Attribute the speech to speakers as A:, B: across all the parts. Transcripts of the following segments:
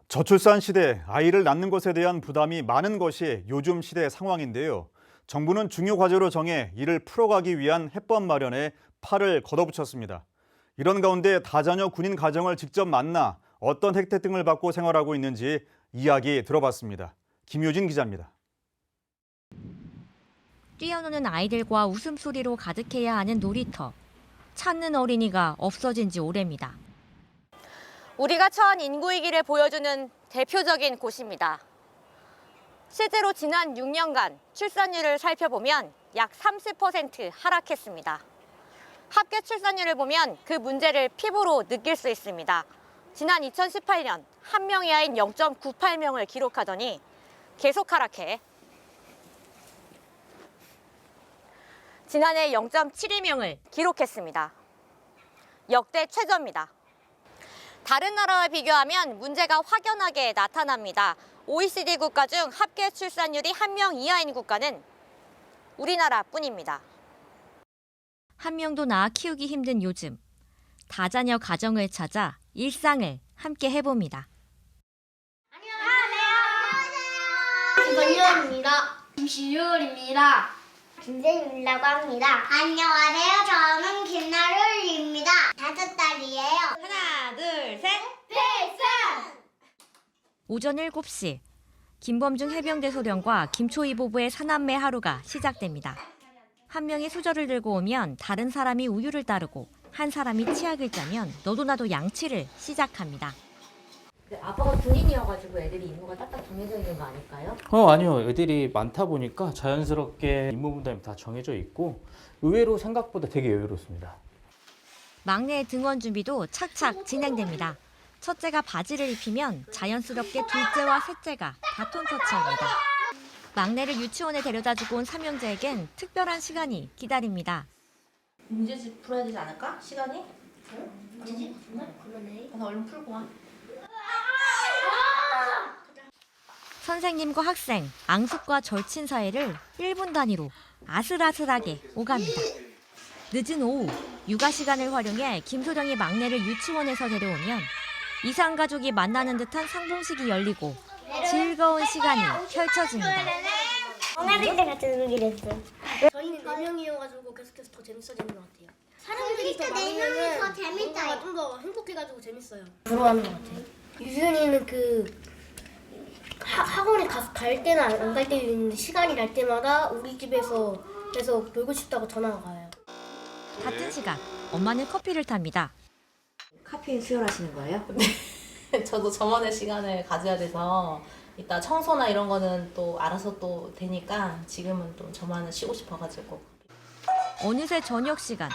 A: 저출산 시대, 아이를 낳는 것에 대한 부담이 많은 것이 요즘 시대 상황인데요. 정부는 중요 과제로 정해 이를 풀어가기 위한 해법 마련에 팔을 걷어붙였습니다. 이런 가운데 다자녀 군인 가정을 직접 만나 어떤 혜택 등을 받고 생활하고 있는지 이야기 들어봤습니다. 김효진 기자입니다.
B: 뛰어노는 아이들과 웃음소리로 가득해야 하는 놀이터. 찾는 어린이가 없어진 지 오래입니다.
C: 우리가 처한 인구위기를 보여주는 대표적인 곳입니다. 실제로 지난 6년간 출산율을 살펴보면 약 30% 하락했습니다. 합계 출산율을 보면 그 문제를 피부로 느낄 수 있습니다. 지난 2018년 한 명 이하인 0.98명을 기록하더니 계속 하락해 지난해 0.72명을 기록했습니다. 역대 최저입니다. 다른 나라와 비교하면 문제가 확연하게 나타납니다. OECD 국가 중 합계 출산율이 한 명 이하인 국가는 우리나라뿐입니다.
B: 한 명도 낳아 키우기 힘든 요즘. 다자녀 가정을 찾아 일상을 함께 해봅니다.
D: 김건율입니다. 김시율입니다.
E: 김재윤이라고 합니다. 안녕하세요. 저는 김나룰입니다. 5살이에요.
C: 하나, 둘, 셋.
E: 필승!
B: 오전 7시. 김범중 해병대 소령과 김초희 부부의 사남매 하루가 시작됩니다. 한 명이 수저를 들고 오면 다른 사람이 우유를 따르고 한 사람이 치약을 짜면 너도 나도 양치를 시작합니다.
F: 아빠가 군인이어가지고 애들이 임무가 딱딱 정해져 있는 거 아닐까요?
G: 아니요. 애들이 많다 보니까 자연스럽게 임무 분담이 다 정해져 있고 의외로 생각보다 되게 여유롭습니다.
B: 막내의 등원 준비도 착착 진행됩니다. 첫째가 바지를 입히면 자연스럽게 둘째와 셋째가 바톤 터치합니다. 막내를 유치원에 데려다주고 온 삼형제에겐 특별한 시간이 기다립니다.
F: 문제집 풀어야 되지 않을까? 시간이?
D: 문제집? 그러네.
F: 가서 얼른 풀고 와.
B: 선생님과 학생, 앙숙과 절친 사이를 1분 단위로 아슬아슬하게 오갑니다. 늦은 오후, 육아 시간을 활용해 김소령이 막내를 유치원에서 데려오면 이상가족이 만나는 듯한 상봉식이 열리고 즐거운 시간이 펼쳐집니다.
E: 동아리 때 같이 놀기로 했어요.
D: 저희는 4명이어가지고 계속해서 더 재밌어지는 것 같아요. 사람들이 더
E: 진짜 네 명이
D: 많으면
E: 더 재밌어요.
D: 좀 더 행복해가지고 재밌어요. 부러워하는 것 같아요. 유준이는 학원에 갈 때는 안 갈 때도 있는데 시간이 날 때마다 우리 집에서 계속 놀고 싶다고 전화가 가요.
B: 같은 시간, 엄마는 커피를 탑니다.
F: 카페인 수혈하시는 거예요? 네. 저도 저만의 시간을 가져야 돼서 이따 청소나 이런 거는 또 알아서 또 되니까 지금은 또 저만은 쉬고 싶어가지고.
B: 어느새 저녁 시간.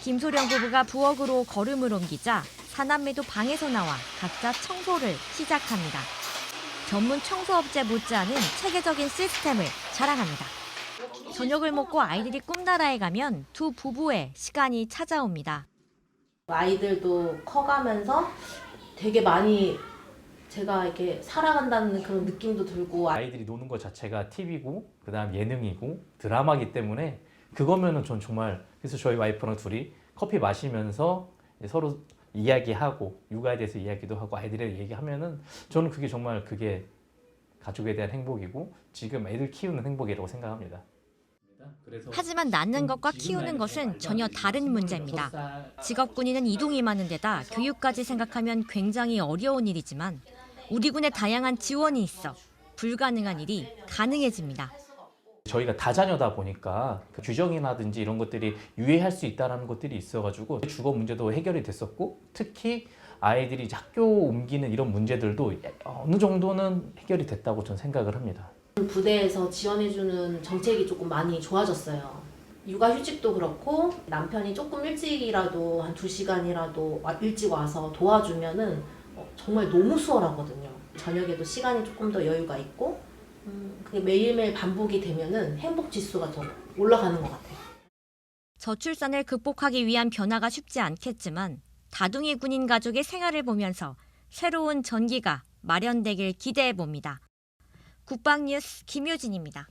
B: 김소령 부부가 부엌으로 걸음을 옮기자 사남매도 방에서 나와 각자 청소를 시작합니다. 전문 청소업체 못지않은 체계적인 시스템을 자랑합니다. 저녁을 먹고 아이들이 꿈나라에 가면 두 부부의 시간이 찾아옵니다.
F: 아이들도 커가면서 되게 많이 제가 이렇게 살아간다는 그런 느낌도 들고.
G: 아이들이 노는 것 자체가 TV고 그다음 예능이고 드라마기 때문에 그거면은 전 정말 그래서 저희 와이프랑 둘이 커피 마시면서 서로 이야기하고 육아에 대해서 이야기도 하고 아이들에 얘기하면은 저는 그게 정말 그게 가족에 대한 행복이고 지금 애들 키우는 행복이라고 생각합니다.
B: 하지만 낳는 것과 키우는 것은 전혀 다른 문제입니다. 직업 군인은 이동이 많은 데다 교육까지 생각하면 굉장히 어려운 일이지만 우리 군의 다양한 지원이 있어 불가능한 일이 가능해집니다.
G: 저희가 다자녀다 보니까 그 규정이라든지 이런 것들이 유예할 수 있다는 것들이 있어가지고 주거 문제도 해결이 됐었고 특히 아이들이 이제 학교 옮기는 이런 문제들도 어느 정도는 해결이 됐다고 저는 생각을 합니다.
F: 부대에서 지원해주는 정책이 조금 많이 좋아졌어요. 육아휴직도 그렇고 남편이 조금 일찍이라도 한 2시간이라도 일찍 와서 도와주면은 정말 너무 수월하거든요. 저녁에도 시간이 조금 더 여유가 있고 그게 매일매일 반복이 되면은 행복 지수가 더 올라가는 것 같아요.
B: 저출산을 극복하기 위한 변화가 쉽지 않겠지만 다둥이 군인 가족의 생활을 보면서 새로운 전기가 마련되길 기대해 봅니다. 국방뉴스 김효진입니다.